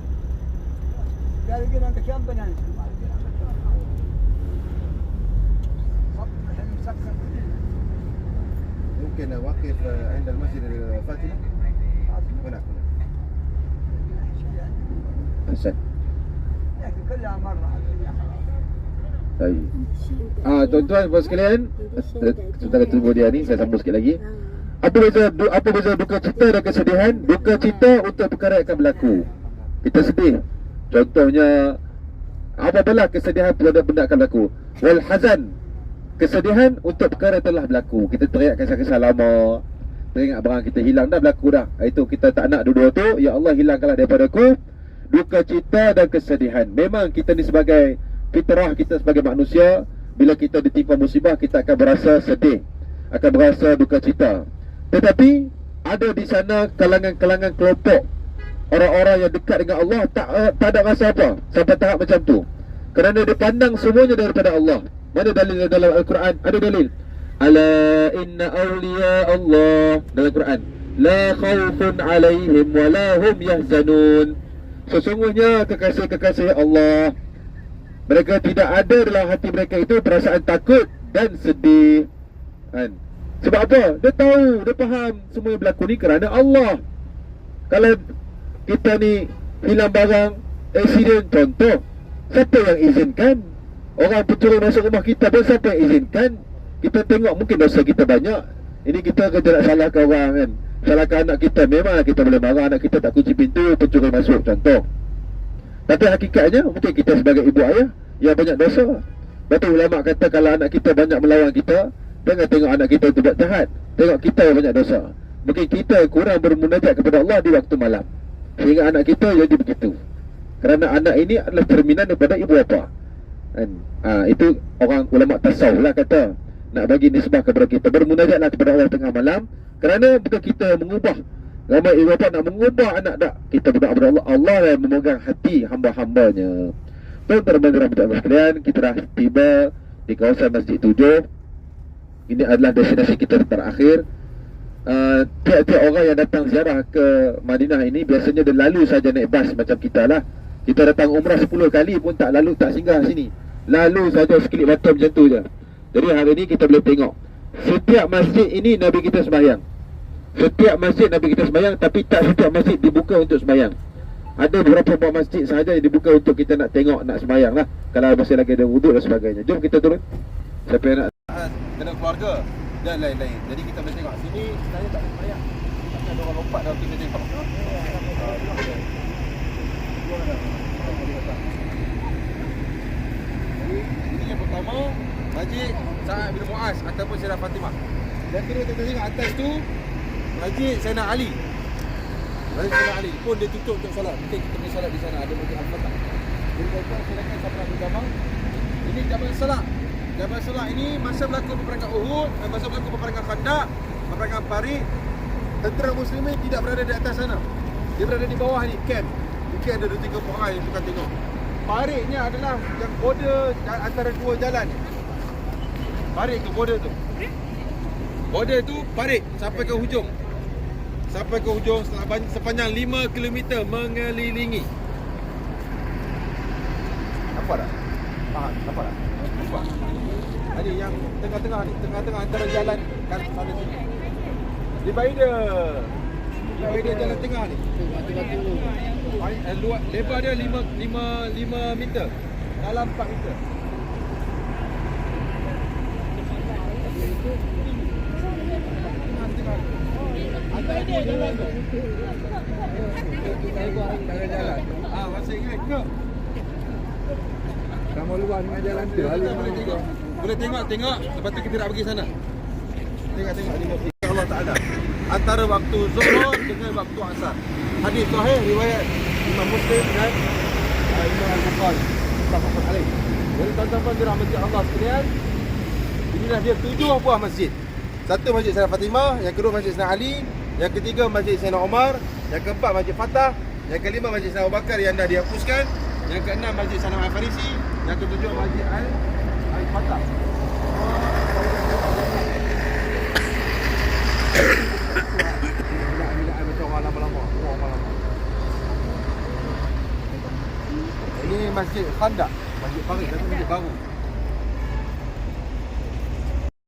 ممكن أوقف عند المسجد الفاتحة هناك. أحسن. كلها مرة. Tuan-tuan dan sekalian, sebentar tunggu dia ni, saya sambung sikit lagi. Apa beza duka cita dan kesedihan? Duka cita untuk perkara yang akan berlaku. Kita sedih. Contohnya, apabila kesedihan terhadap benda akan berlaku. Wal hazan, kesedihan untuk perkara yang telah berlaku. Kita teriak kisah-kisah lama, teringat barang kita hilang dah, berlaku dah. Itu kita tak nak dua-dua tu. Ya Allah, hilangkanlah daripada aku duka cita dan kesedihan. Memang kita ni sebagai fitrah kita sebagai manusia, bila kita ditimpa musibah, kita akan berasa sedih, akan berasa duka cita. Tetapi ada di sana kalangan-kalangan kelompok orang-orang yang dekat dengan Allah tak ada rasa apa sampai tahap macam tu, kerana dia pandang semuanya daripada Allah. Mana dalil dalam Al-Quran? Ada dalil. Ala inna awliya Allah dalam Quran, la khawfun alaihim wa la hum yahzanun. Sesungguhnya kekasih-kekasih Allah, mereka tidak ada dalam hati mereka itu perasaan takut dan sedih, kan? Sebab apa? Dia tahu, dia faham semua yang berlaku ni kerana Allah. Kalau kita ni hilang barang, accident contoh, siapa yang izinkan? Orang pencuri masuk rumah kita pun siapa yang izinkan? Kita tengok mungkin dosa kita banyak. Ini kita kerja nak salahkan orang, kan? Salahkan anak kita, memang kita boleh marah. Anak kita tak kunci pintu, pencuri masuk contoh. Tapi hakikatnya mungkin kita sebagai ibu ayah yang banyak dosa. Betul ulama kata kalau anak kita banyak melawan kita, jangan tengok anak kita itu buat jahat, tengok kita yang banyak dosa. Mungkin kita kurang bermunajat kepada Allah di waktu malam, sehingga anak kita jadi begitu. Kerana anak ini adalah cerminan daripada ibu bapa, kan? Itu orang ulama tasawuf lah kata, nak bagi nisbah kepada kita, bermunajatlah kepada Allah tengah malam. Kerana bukan kita yang mengubah. Ramai ibu bapa nak mengubah anak tak. Kita berdoa kepada Allah, Allah yang memegang hati hamba-hambanya. Tuan-tuan dan puan-puan sekalian, kita dah tiba di kawasan Masjid 7. Ini adalah destinasi kita terakhir. Tiap-tiap orang yang datang ziarah ke Madinah ini biasanya dia lalu saja naik bas macam kita lah. Kita datang umrah 10 kali pun tak lalu, tak singgah sini. Lalu saja sekelip mata macam tu je. Jadi hari ini kita boleh tengok setiap masjid ini Nabi kita sembahyang. Setiap masjid Nabi kita sembahyang, tapi tak setiap masjid dibuka untuk sembahyang. Ada beberapa buah masjid sahaja yang dibuka untuk kita nak tengok, nak sembahyang lah. Kalau masih lagi ada wuduk dan sebagainya. Jom kita turun. Siapa yang nak kena keluarga dan lain-lain. Jadi kita boleh tengok sini sebenarnya tak ada sembahyang. Tak ada orang lompat dalam kita tengok. Ini yang pertama, Masjid Sa'ad bin Mu'az ataupun Sayyidah Fatimah. Dan kedua kita tengok atas tu Masjid Sayyidina Ali. Masjid Sayyidina Ali pun dia tutup untuk solat. Mungkin kita boleh solat di sana, ada Masjid Al-Fatah. Jadi kita silakan siapa nak berjamaah. Ini Jabal Salah. Jabal Salah ini masa berlaku peperangan Uhud, masa berlaku peperangan Khandaq, peperangan Parit, tentera muslimin tidak berada di atas sana. Dia berada di bawah ni, camp. Mungkin ada 2-3 orang yang bukan tengok. Paritnya adalah yang border antara dua jalan ni. Parit tu border tu. Border tu parit sampai ke hujung. Sampai ke hujung sepanjang 5 km mengelilingi. Nampak tak? Faham? Nampak tak? Nampak? Ini yang tengah-tengah ni, tengah-tengah antara jalan kan sana sini. Divider. Divider jalan tengah ni. Lebar dia 5 meter. Dalam 4 meter. Antara dua jalan tu. Jalan. Masih ingat ke? Kamu luar dengan jalan tu. Boleh tengok. Boleh tengok. Lepas tu kita nak pergi sana. Tengok di masjid Allah Taala. Antara waktu Zuhur dengan waktu Asar. Hadis sahih riwayat Imam Muslim dan Imam Al-Bukhari. Muttafaqun alaih. Jadi tuan-tuan dirahmati Allah sekalian, inilah dia 7 buah masjid. Satu Masjid Sayyidah Fatimah, yang kedua Masjid Sayyidina Ali, yang ketiga Masjid Sayyidina Umar, yang keempat Masjid Fatah, yang kelima Masjid Sayyidina Abu Bakar yang dah dihapuskan, yang keenam Masjid Sayyidina Al-Farisi, yang ketujuh Masjid Al-Fatah. Ini Masjid Khandaq, Masjid Parit, tapi masjid baru.